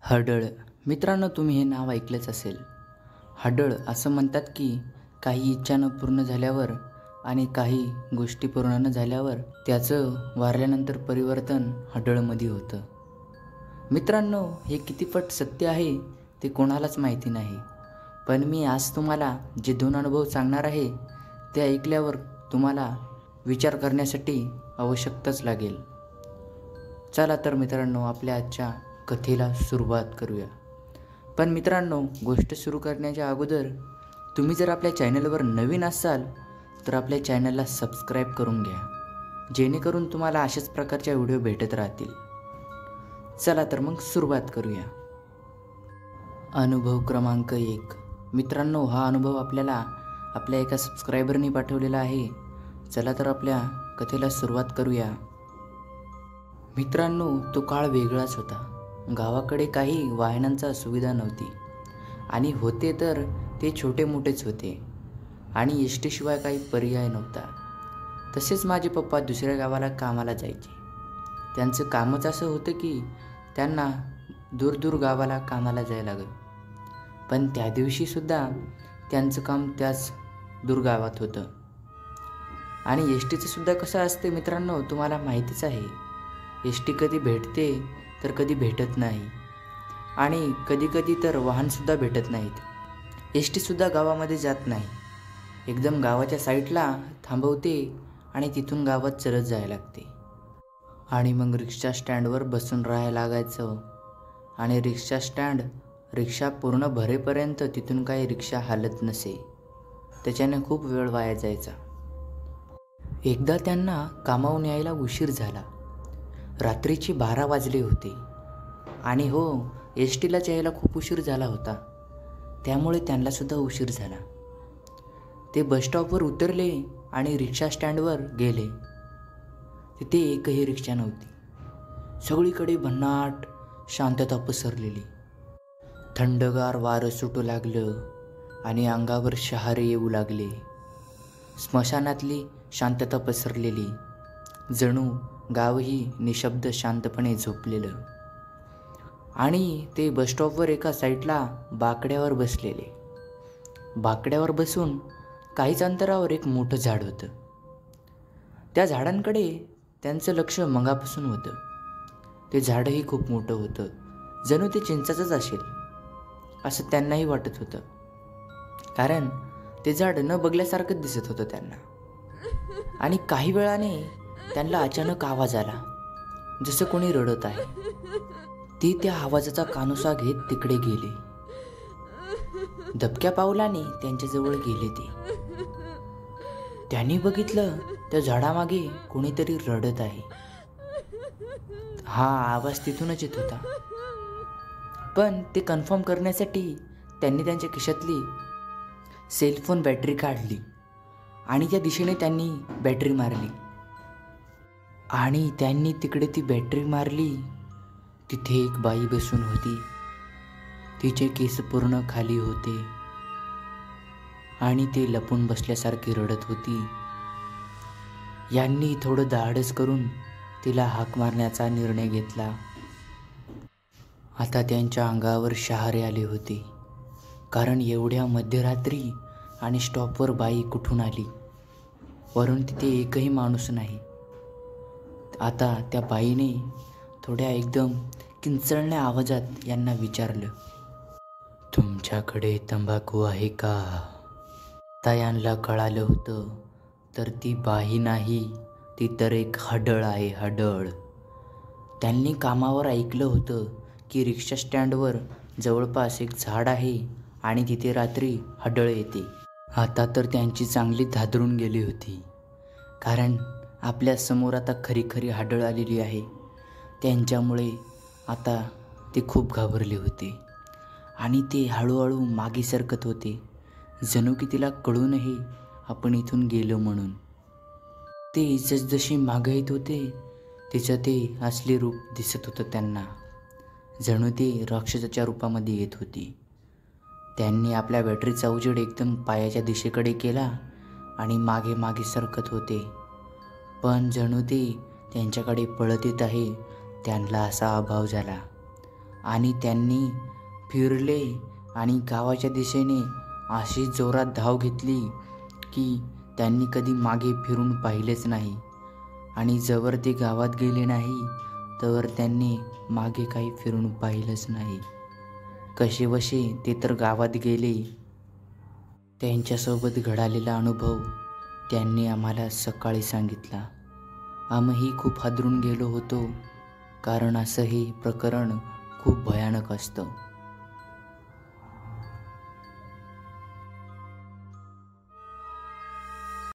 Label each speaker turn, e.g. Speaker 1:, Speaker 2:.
Speaker 1: हडळ. मित्रांनो, तुम्ही हे नाव ऐकलंच असेल. हडळ असं म्हणतात की काही इच्छा न पूर्ण झाल्यावर आणि काही गोष्टी पूर्ण न झाल्यावर त्याचं वारल्यानंतर परिवर्तन हडळमध्ये होतं. मित्रांनो, हे कितीपट सत्य आहे ते कोणालाच माहिती नाही. पण मी आज तुम्हाला जे 2 अनुभव सांगणार आहे ते ऐकल्यावर तुम्हाला विचार करण्यासाठी आवश्यकताच लागेल. चला तर मित्रांनो, आपल्या आजच्या कथेला सुरुवात करूया. पण मित्रांनो, गोष्ट सुरू करण्याच्या अगोदर तुम्ही जर आपल्या चॅनलवर नवीन असाल तर आपल्या चॅनलला सबस्क्राईब करून घ्या, जेणेकरून तुम्हाला अशाच प्रकारच्या व्हिडिओ भेटत राहतील. चला तर मग सुरुवात करूया. अनुभव क्रमांक 1. मित्रांनो, हा अनुभव आपल्याला आपल्या एका सबस्क्रायबरनी पाठवलेला आहे. चला तर आपल्या कथेला सुरुवात करूया. मित्रांनो, तो काळ वेगळाच होता. गावाकडे काही वाहनांचा सुविधा नव्हती आणि होते तर ते छोटे मोठेच होते आणि एस टीशिवाय काही पर्याय नव्हता. तसेच माझे पप्पा दुसऱ्या गावाला कामाला जायचे. त्यांचं कामच असं होतं की त्यांना दूर गावाला कामाला जायला लागलं. पण त्या दिवशीसुद्धा त्यांचं काम त्याच दूर गावात होतं. आणि एस टीचंसुद्धा कसं असते मित्रांनो, तुम्हाला माहितीच आहे. एस टी कधी भेटते तर कधी भेटत नाही आणि कधी तर वाहनसुद्धा भेटत नाहीत. एस टीसुद्धा गावामध्ये जात नाही. एकदम गावाच्या साईडला थांबवते आणि तिथून गावात चलत जायला लागते. आणि मग रिक्षा स्टँडवर बसून राहायला लागायचं. आणि रिक्षा पूर्ण भरेपर्यंत तिथून काही रिक्षा हालत नसे. त्याच्याने खूप वेळ वाया जायचा. एकदा त्यांना कामावून यायला उशीर झाला. रात्रीचे 12 वाजले होते आणि हो, एस टीलाच यायला खूप उशीर झाला होता. त्यामुळे त्यांनासुद्धा उशीर झाला. ते बसस्टॉपवर उतरले आणि रिक्षा स्टँडवर गेले. तिथे एकही रिक्षा नव्हती. सगळीकडे भन्नाट शांतता पसरलेली. थंडगार वारं सुटू लागलं आणि अंगावर शहारे येऊ लागले. स्मशानातली शांतता पसरलेली. जणू गावही निशब्द शांतपणे झोपलेलं. आणि ते बसस्टॉपवर एका साईडला बाकड्यावर बसलेले. बाकड्यावर बसून काहीच अंतरावर एक मोठं झाड होतं. त्या झाडांकडे त्यांचं लक्ष मगापासून होतं. ते झाडही खूप मोठं होतं. जणू ते चिंचाचंच असेल असं त्यांनाही वाटत होतं, कारण ते झाड न बघल्यासारखं दिसत होतं त्यांना. आणि काही वेळाने त्यांना अचानक आवाज आला, जसं कोणी रडत आहे. ती त्या आवाजाचा कानोसा घेत तिकडे गेले. दबक्या पावलाने त्यांच्याजवळ गेले ते. त्यांनी बघितलं त्या झाडामागे कोणीतरी रडत आहे. हा आवाज तिथूनच येत होता. पण ते कन्फर्म करण्यासाठी त्यांनी त्यांच्या खिशातली सेलफोन बॅटरी काढली आणि त्या दिशेने त्यांनी बॅटरी मारली. आणि त्यांनी तिकडे ती बॅटरी मारली. तिथे एक बाई बसून होती. तिचे केस पूर्ण खाली होते आणि ते लपून बसल्यासारखी रडत होती. यांनी थोडं धाडस करून तिला हाक मारण्याचा निर्णय घेतला. आता त्यांच्या अंगावर शहारे आले होते, कारण एवढ्या मध्यरात्री आणि स्टॉपवर बाई कुठून आली. वरून तिथे एकही माणूस नाही. आता त्या बाईने थोड्या एकदम किंचळण्या आवाजात यांना विचारलं, तुमच्याकडे तंबाखू आहे का? आता यांना कळालं होतं, तर ती बाई नाही, ती तर एक हडळ आहे, हडळ. त्यांनी कामावर ऐकलं होतं की रिक्षा स्टँडवर जवळपास एक झाड आहे आणि तिथे रात्री हडळ येते. आता तर त्यांची चांगली धादरून गेली होती, कारण आपल्या समोर आता खरी हडळ आलेली आहे. त्यांच्यामुळे आता ते खूप घाबरले होते आणि ते हळूहळू मागे सरकत होते, जणू की तिला कळू नये आपण इथून गेलो म्हणून. ते जसजशी मागे येत होते तिचं ते असली रूप दिसत होतं त्यांना, जणू ते राक्षसाच्या रूपामध्ये येत होती. त्यांनी आपल्या बॅटरीचा उजेड एकदम पायाच्या दिशेकडे केला आणि मागे सरकत होते. पण जणू ते त्यांच्याकडे पळत येत आहे, त्यांना असा अभाव झाला. आणि त्यांनी फिरले आणि गावाच्या दिशेने अशी जोरात धाव घेतली की त्यांनी कधी मागे फिरून पाहिलेच नाही. आणि जवळ ते गावात गेले नाही तर त्यांनी मागे काही फिरून पाहिलंच नाही. कसेबसे ते तर गावात गेले. त्यांच्यासोबत घडलेला अनुभव त्यांनी आम्हाला सकाळी सांगितला. आम्ही खूप हादरून गेलो होतो, कारण असं हे प्रकरण खूप भयानक असतं.